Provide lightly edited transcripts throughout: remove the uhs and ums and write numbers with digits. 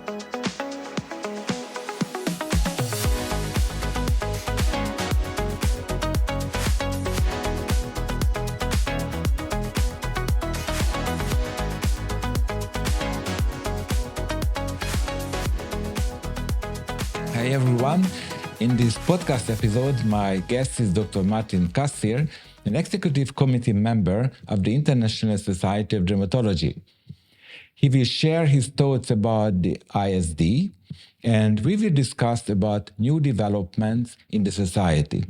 Hi everyone. In this podcast episode, my guest is Dr. Martin Kassir, an executive committee member of the International Society of Dermatology. He will share his thoughts about the ISD, and we will discuss about new developments in the society.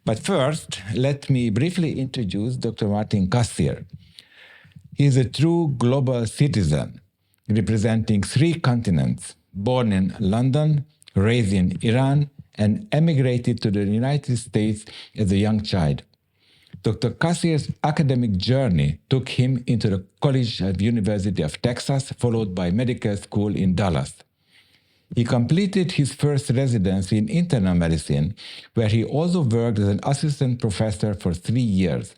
But first, let me briefly introduce Dr. Martin Kassir. He is a true global citizen, representing 3 continents, born in London, raised in Iran, and emigrated to the United States as a young child. Dr. Kassir's academic journey took him into the College of University of Texas, followed by medical school in Dallas. He completed his first residency in internal medicine, where he also worked as an assistant professor for 3 years.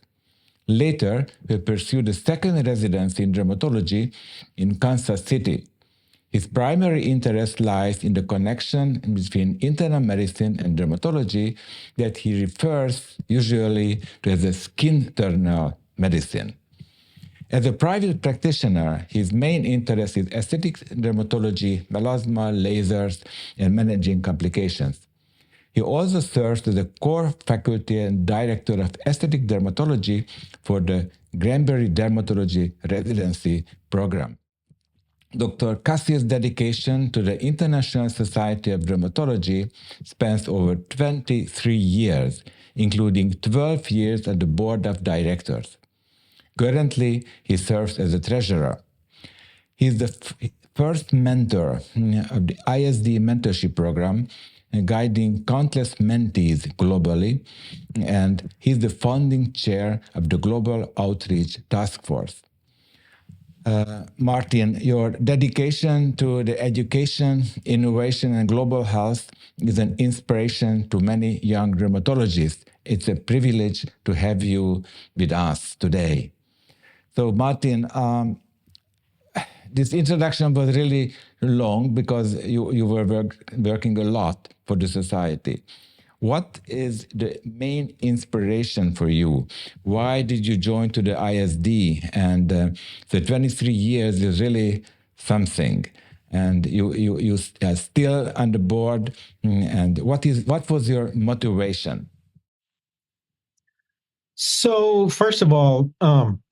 Later, he pursued a second residency in dermatology in Kansas City. His primary interest lies in the connection between internal medicine and dermatology that he refers usually to as a skinternal medicine. As a private practitioner, his main interest is aesthetic dermatology, melasma, lasers, and managing complications. He also serves as the core faculty and director of aesthetic dermatology for the Granbury Dermatology Residency Program. Dr. Kassir's dedication to the International Society of Dermatology spans over 23 years, including 12 years at the board of directors. Currently, he serves as a treasurer. He is the first mentor of the ISD Mentorship Program, guiding countless mentees globally, and he is the founding chair of the Global Outreach Task Force. Martin, your dedication to the education, innovation, and global health is an inspiration to many young dermatologists. It's a privilege to have you with us today. So, Martin, this introduction was really long because you were working a lot for the society. What is the main inspiration for you? Why did you join to the ISD? And the 23 years is really something. And you are still on the board. And what was your motivation? So first of all,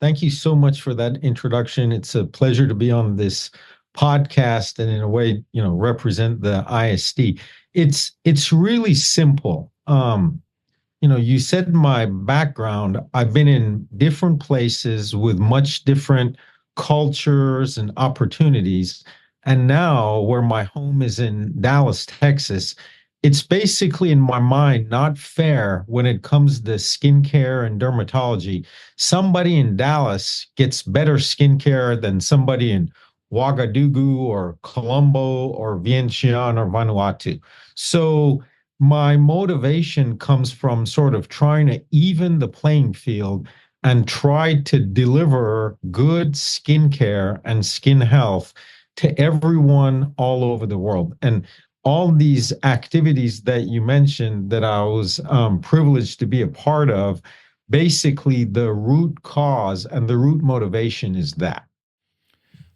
thank you so much for that introduction. It's a pleasure to be on this podcast and in a way, represent the ISD. It's really simple. You said my background. I've been in different places with much different cultures and opportunities. And now where my home is in Dallas, Texas, it's basically in my mind not fair when it comes to skincare and dermatology. Somebody in Dallas gets better skincare than somebody in Ouagadougou or Colombo or Vientiane or Vanuatu. So my motivation comes from sort of trying to even the playing field and try to deliver good skincare and skin health to everyone all over the world. And all these activities that you mentioned that I was privileged to be a part of, basically the root cause and the root motivation is that.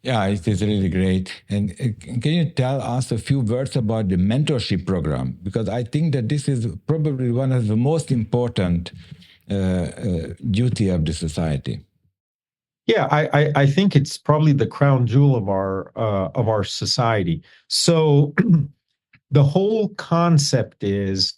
Yeah, it is really great. And can you tell us a few words about the mentorship program? Because I think that this is probably one of the most important duty of the society. Yeah, I think it's probably the crown jewel of our society. So the whole concept is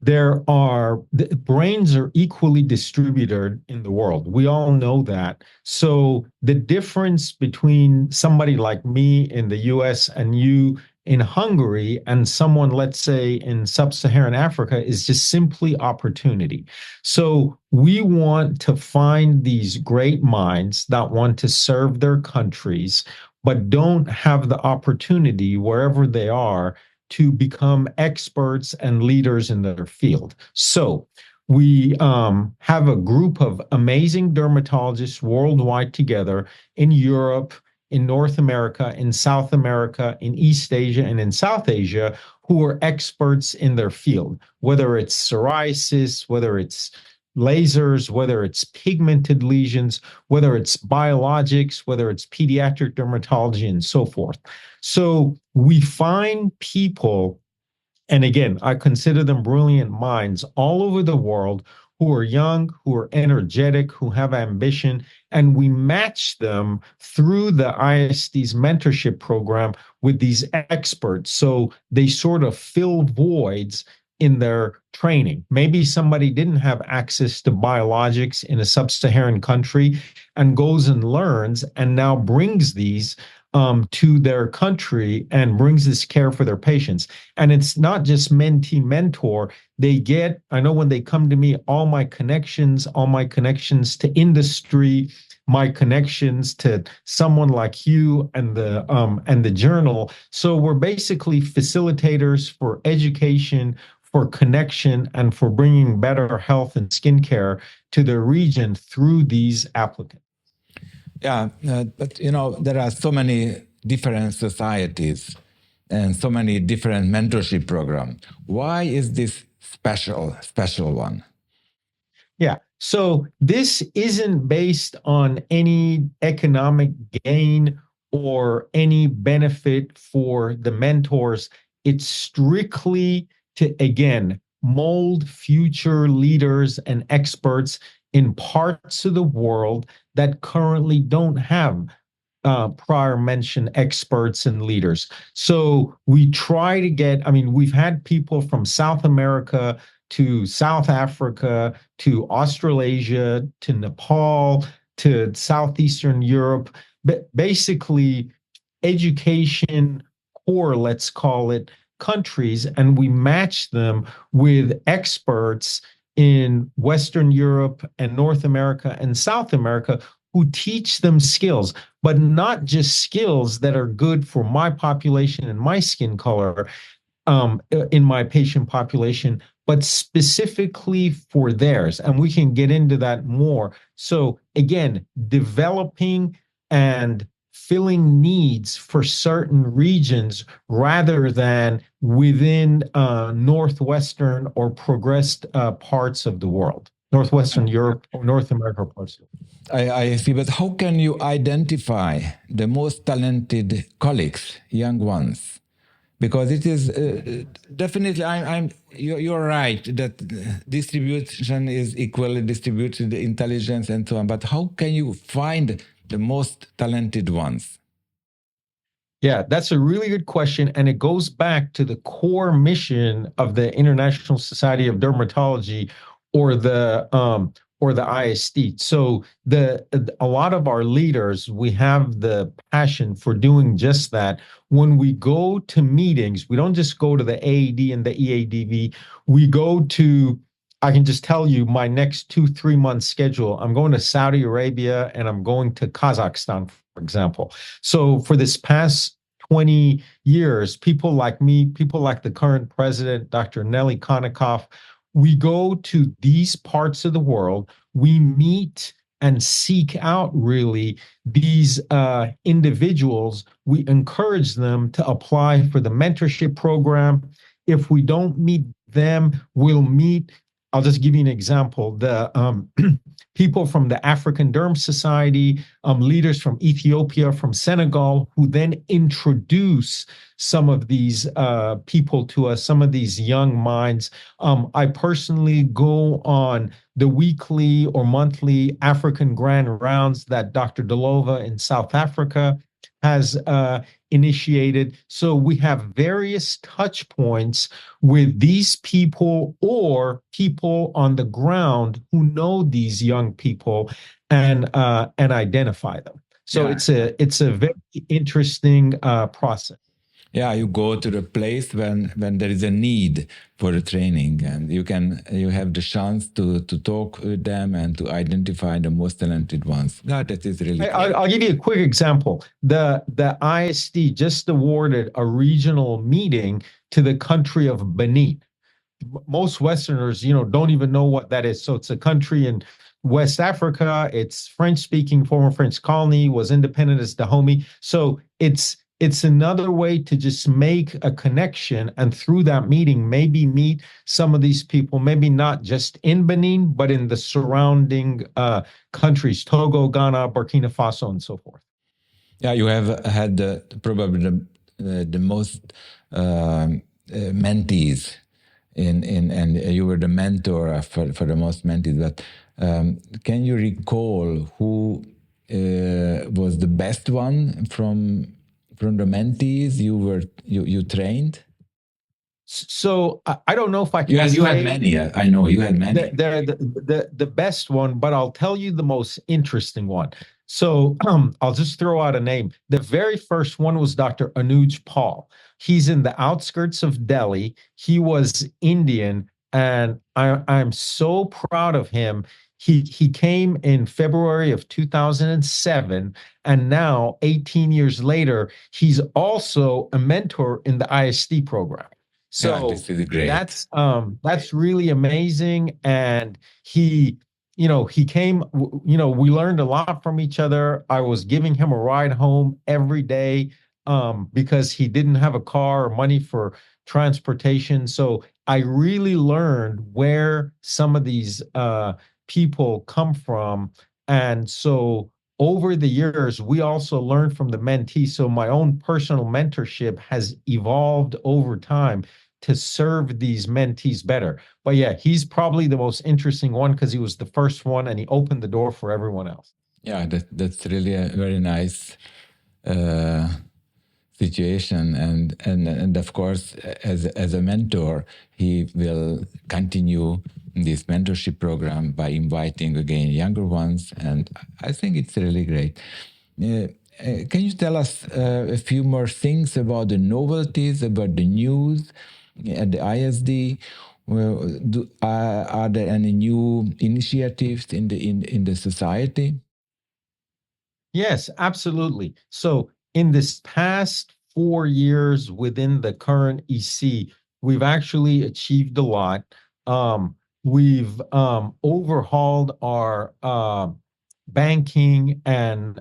the brains are equally distributed in the world. We all know that. So the difference between somebody like me in the US and you in Hungary and someone, let's say, in sub-Saharan Africa is just simply opportunity. So we want to find these great minds that want to serve their countries, but don't have the opportunity wherever they are to become experts and leaders in their field. So we have a group of amazing dermatologists worldwide together in Europe, in North America, in South America, in East Asia, and in South Asia who are experts in their field, whether it's psoriasis, whether it's lasers, whether it's pigmented lesions, whether it's biologics, whether it's pediatric dermatology, and so forth. So we find people, and again, I consider them brilliant minds all over the world who are young, who are energetic, who have ambition, and we match them through the ISD's mentorship program with these experts. So they sort of fill voids in their training. Maybe somebody didn't have access to biologics in a sub-Saharan country and goes and learns and now brings these to their country and brings this care for their patients. And it's not just mentee mentor. They get, I know when they come to me, all my connections to industry, my connections to someone like you and the journal. So we're basically facilitators for education, for connection, and for bringing better health and skincare to the region through these applicants. Yeah, but there are so many different societies and so many different mentorship programs. Why is this special one? Yeah, so this isn't based on any economic gain or any benefit for the mentors. It's strictly to, again, mold future leaders and experts in parts of the world that currently don't have prior mentioned experts and leaders. So we try to get, we've had people from South America to South Africa to Australasia to Nepal to Southeastern Europe, but basically education core, let's call it, countries, and we match them with experts in Western Europe and North America and South America who teach them skills, but not just skills that are good for my population and my skin color in my patient population, but specifically for theirs. And we can get into that more. So again, developing and filling needs for certain regions rather than within Northwestern or progressed parts of the world. Northwestern Europe or North America parts. I see, but how can you identify the most talented colleagues, young ones? Because it is definitely, you're right that distribution is equally distributed, intelligence and so on. But how can you find the most talented ones? Yeah, that's a really good question. And it goes back to the core mission of the International Society of Dermatology or the ISD. So a lot of our leaders, we have the passion for doing just that. When we go to meetings, we don't just go to the AAD and the EADV. We go to, I can just tell you my next 2-3 month schedule. I'm going to Saudi Arabia and I'm going to Kazakhstan, for example. So for this past 20 years, people like me, people like the current president, Dr. Nelly Konikoff, we go to these parts of the world, we meet and seek out really these individuals. We encourage them to apply for the mentorship program. If we don't meet them, we'll meet, I'll just give you an example. The people from the African Derm Society, leaders from Ethiopia, from Senegal, who then introduce some of these people to us, some of these young minds. I personally go on the weekly or monthly African Grand Rounds that Dr. Dalova in South Africa has initiated. So we have various touch points with these people or people on the ground who know these young people and identify them. So yeah. It's a very interesting process. Yeah, you go to the place when there is a need for the training, and you have the chance to talk with them and to identify the most talented ones. No, that is really. I'll give you a quick example. The ISD just awarded a regional meeting to the country of Benin. most Westerners, don't even know what that is. So it's a country in West Africa. It's French speaking, former French colony, was independent as Dahomey. So it's another way to just make a connection, and through that meeting, maybe meet some of these people, maybe not just in Benin, but in the surrounding countries, Togo, Ghana, Burkina Faso, and so forth. Yeah, you have had probably the most mentees and you were the mentor for the most mentees. But can you recall who was the best one from the mentees you trained? So I don't know if I can you had many. I know you had many. They're the best one, but I'll tell you the most interesting one. So I'll just throw out a name. The very first one was Dr. Anuj Paul. He's in the outskirts of Delhi. He was Indian, and I'm so proud of him. He came in February of 2007, and now 18 years later, he's also a mentor in the ISD program. So this is great. That's really amazing. And he came, we learned a lot from each other. I was giving him a ride home every day because he didn't have a car or money for transportation. So I really learned where some of these people come from. And so over the years, we also learned from the mentee. So my own personal mentorship has evolved over time to serve these mentees better. But yeah, he's probably the most interesting one because he was the first one and he opened the door for everyone else. Yeah, that's really a very nice situation, and of course, as a mentor, he will continue this mentorship program by inviting again younger ones, and I think it's really great. Can you tell us a few more things about the novelties, about the news at the ISD? Well, are there any new initiatives in the society? Yes, absolutely. So in this past 4 years within the current EC, we've actually achieved a lot. We've overhauled our banking and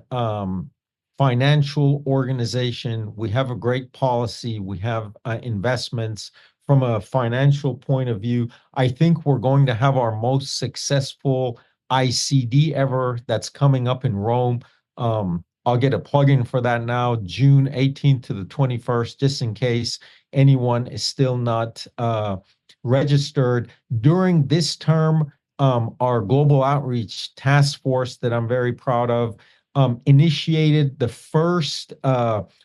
financial organization. We have a great policy. We have investments. From a financial point of view, I think we're going to have our most successful ICD ever that's coming up in Rome. I'll get a plug-in for that now, June 18th to the 21st, just in case anyone is still not registered. During this term, our global outreach task force that I'm very proud of initiated the first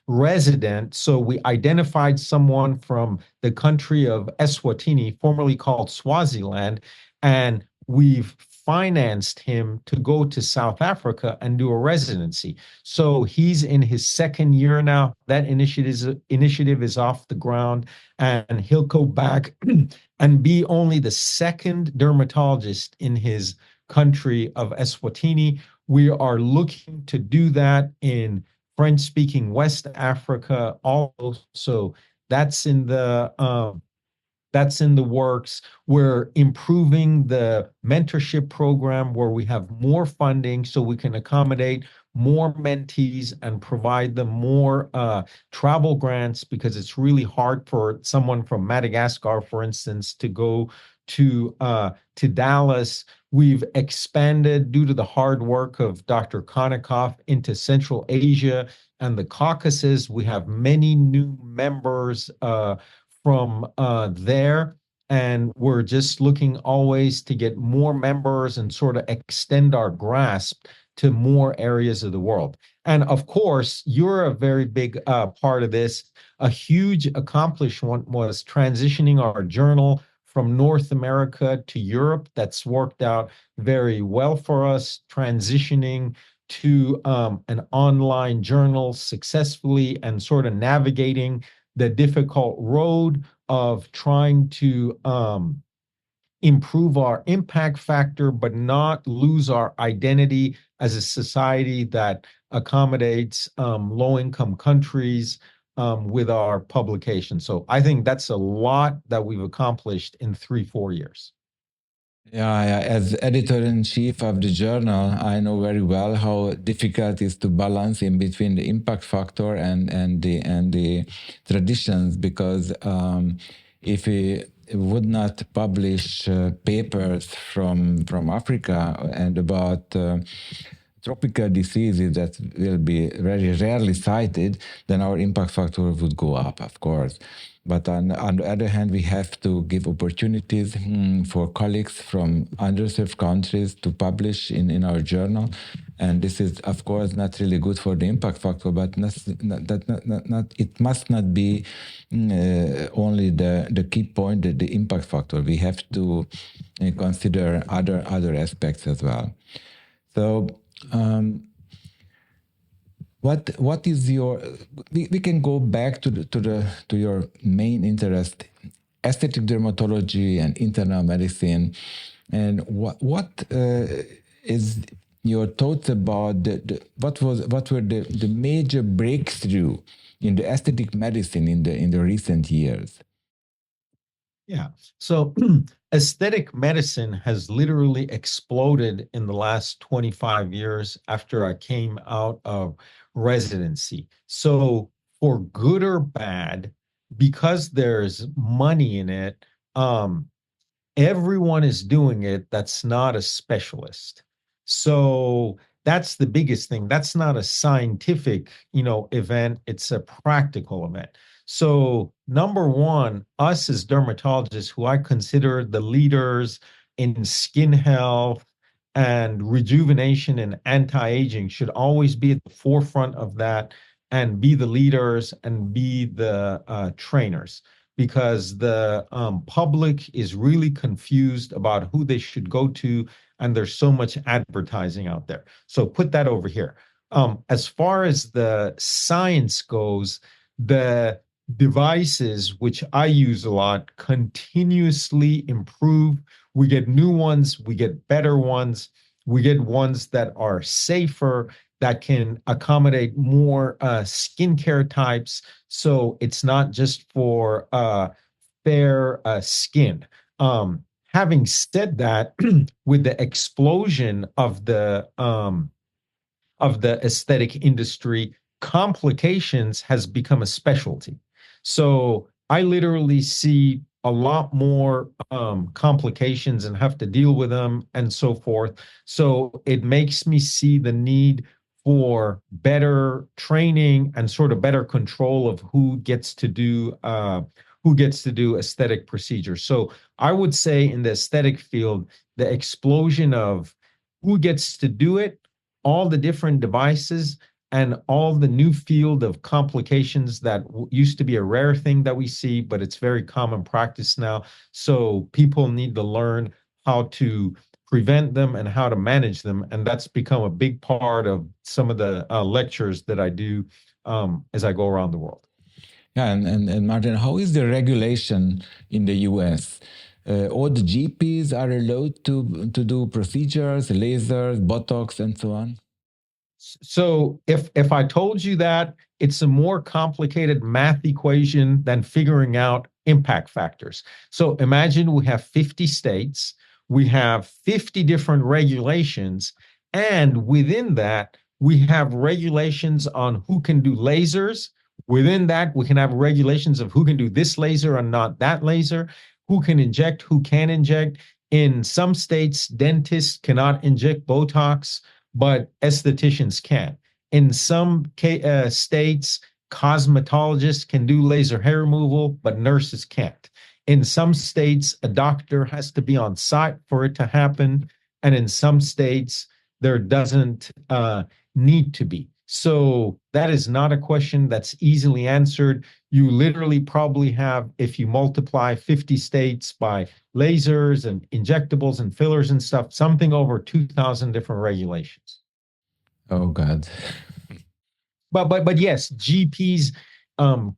resident. So we identified someone from the country of Eswatini, formerly called Swaziland, and we've financed him to go to South Africa and do a residency. So he's in his second year now. That initiative is off the ground, and he'll go back and be only the second dermatologist in his country of Eswatini. We are looking to do that in French-speaking West Africa also. That's in the works. We're improving the mentorship program where we have more funding so we can accommodate more mentees and provide them more travel grants, because it's really hard for someone from Madagascar, for instance, to go to Dallas. We've expanded due to the hard work of Dr. Konikoff into Central Asia and the Caucasus. We have many new members from there, and we're just looking always to get more members and sort of extend our grasp to more areas of the world. And of course, you're a very big part of this. A huge accomplishment was transitioning our journal from North America to Europe. That's worked out very well for us, transitioning to an online journal successfully and sort of navigating the difficult road of trying to improve our impact factor, but not lose our identity as a society that accommodates low-income countries. with our publication. So I think that's a lot that we've accomplished in 3-4 years. Yeah, as editor-in-chief of the journal, I know very well how difficult it is to balance in between the impact factor and the traditions, because if we would not publish papers from Africa and about tropical diseases that will be very rarely cited, then our impact factor would go up, of course. But on the other hand, we have to give opportunities for colleagues from underserved countries to publish in our journal. And this is, of course, not really good for the impact factor, but it must not be only the key point, the impact factor. We have to consider other aspects as well. So, what is your? We can go back to your main interest, aesthetic dermatology and internal medicine, and what is your thoughts about what were the major breakthrough in the aesthetic medicine in the recent years? Yeah. So aesthetic medicine has literally exploded in the last 25 years after I came out of residency. So for good or bad, because there's money in it, everyone is doing it that's not a specialist. So that's the biggest thing. That's not a scientific, event. It's a practical event. So number one, us as dermatologists, who I consider the leaders in skin health and rejuvenation and anti-aging, should always be at the forefront of that and be the leaders and be the trainers, because the public is really confused about who they should go to, and there's so much advertising out there. So put that over here. As far as the science goes, the devices, which I use a lot, continuously improve. We get new ones, we get better ones, we get ones that are safer, that can accommodate more skincare types. So it's not just for fair skin. Having said that, with the explosion of the aesthetic industry, complications has become a specialty. So I literally see a lot more complications and have to deal with them and so forth. So it makes me see the need for better training and sort of better control of who gets to do aesthetic procedures. So I would say in the aesthetic field, the explosion of who gets to do it, all the different devices, and all the new field of complications that used to be a rare thing that we see, but it's very common practice now. So people need to learn how to prevent them and how to manage them. And that's become a big part of some of the lectures that I do as I go around the world. Yeah, and Martin, how is the regulation in the US? All the GPs are allowed to do procedures, lasers, Botox, and so on? So if I told you that, it's a more complicated math equation than figuring out impact factors. So imagine we have 50 states, we have 50 different regulations, and within that, we have regulations on who can do lasers. Within that, we can have regulations of who can do this laser and not that laser, who can inject, who can inject. In some states, dentists cannot inject Botox, but estheticians can. In some states, cosmetologists can do laser hair removal, but nurses can't. In some states, a doctor has to be on site for it to happen. And in some states, there doesn't need to be. So that is not a question that's easily answered. You literally probably have, if you multiply 50 states by lasers and injectables and fillers and stuff, something over 2,000 different regulations. Oh, God. But yes, GPs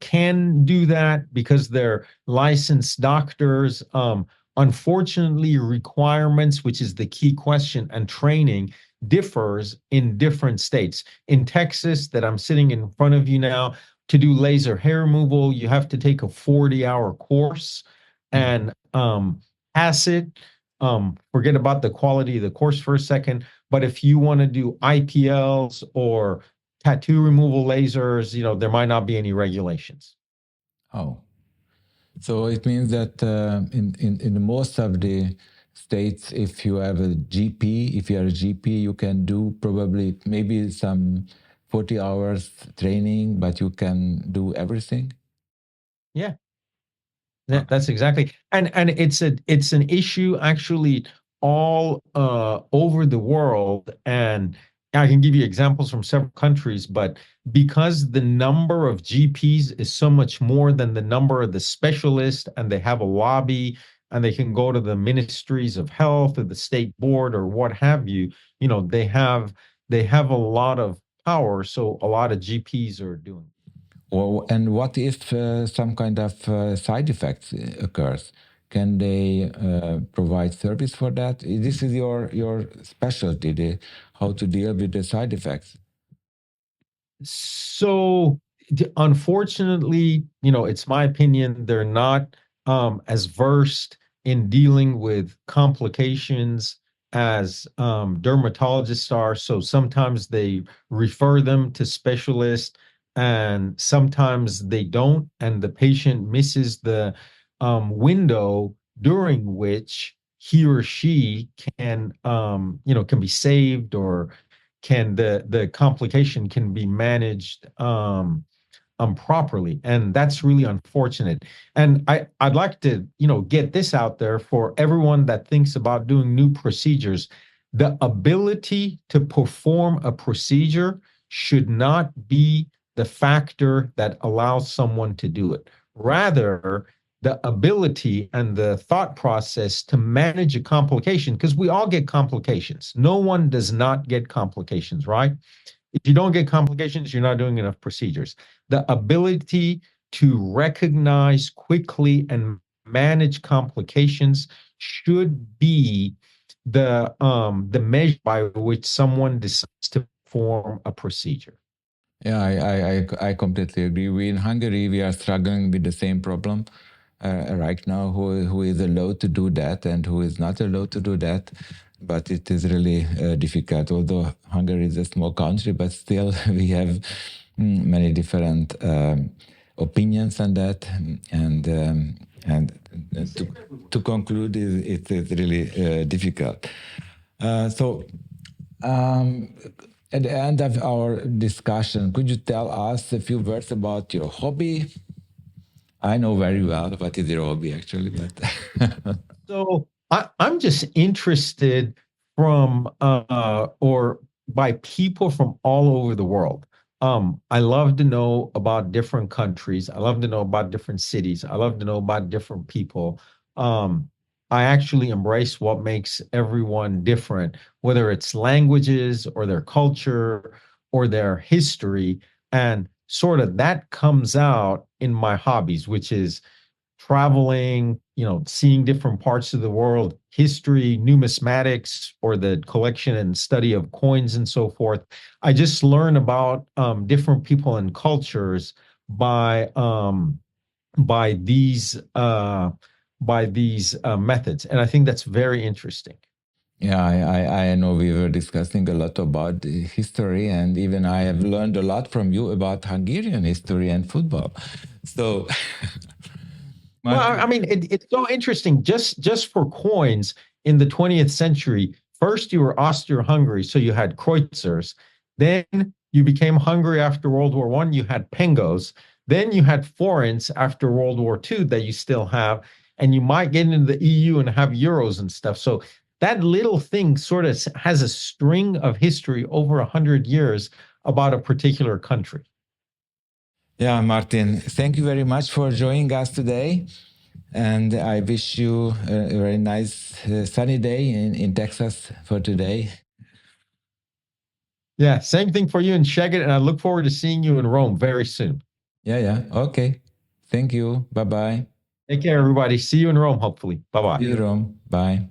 can do that because they're licensed doctors. Unfortunately, requirements, which is the key question, and training differs in different states. In Texas, that I'm sitting in front of you now, to do laser hair removal, you have to take a 40-hour course and pass it. Forget about the quality of the course for a second. But if you want to do IPLs or tattoo removal lasers, there might not be any regulations. Oh, so it means that in most of the states, if you have a GP, if you are a GP, you can do probably maybe some 40 hours training, but you can do everything. Yeah. That's exactly, and it's an issue actually all over the world, and I can give you examples from several countries, but because the number of GPs is so much more than the number of the specialists, and they have a lobby, and they can go to the ministries of health or the state board or what have you, they have a lot of power, so a lot of GPs are doing it. Well, and what if some kind of side effects occurs? Can they provide service for that? This is your specialty, how to deal with the side effects. So, unfortunately, it's my opinion, they're not as versed in dealing with complications as dermatologists are. So sometimes they refer them to specialists, and sometimes they don't, and the patient misses the window during which he or she can be saved, or the complication can be managed properly, and that's really unfortunate. And I'd like to get this out there for everyone that thinks about doing new procedures. The ability to perform a procedure should not be the factor that allows someone to do it. Rather, the ability and the thought process to manage a complication, because we all get complications. No one does not get complications, right? If you don't get complications, you're not doing enough procedures. The ability to recognize quickly and manage complications should be the measure by which someone decides to perform a procedure. Yeah, I completely agree. We in Hungary, we are struggling with the same problem right now. Who is allowed to do that and who is not allowed to do that? But it is really difficult. Although Hungary is a small country, but still we have many different opinions on that. And to conclude, it is really difficult. So. At the end of our discussion, could you tell us a few words about your hobby? I know very well what is your hobby, actually, but So I'm just interested from or by people from all over the world. I love to know about different countries. I love to know about different cities. I love to know about different people. I actually embrace what makes everyone different, whether it's languages or their culture or their history. And sort of that comes out in my hobbies, which is traveling, seeing different parts of the world, history, numismatics, or the collection and study of coins and so forth. I just learn about different people and cultures by these methods, and I think that's very interesting. yeah, I know we were discussing a lot about history, and even I have learned a lot from you about Hungarian history and football. So, Well, I mean, it's so interesting. Just for coins in the 20th century, first you were Austro-Hungary, so you had kreuzers. Then you became Hungary after World War I. You had pengos. Then you had forints after World War II that you still have, and you might get into the EU and have euros and stuff. So that little thing sort of has a string of history over 100 years about a particular country. yeah, Martin, thank you very much for joining us today. And I wish you a very nice sunny day in Texas for today. Yeah, same thing for you in Szeged, and I look forward to seeing you in Rome very soon. Yeah. Okay. Thank you. Bye-bye. Take care, everybody. See you in Rome, hopefully. Bye-bye. See you, Rome. Bye.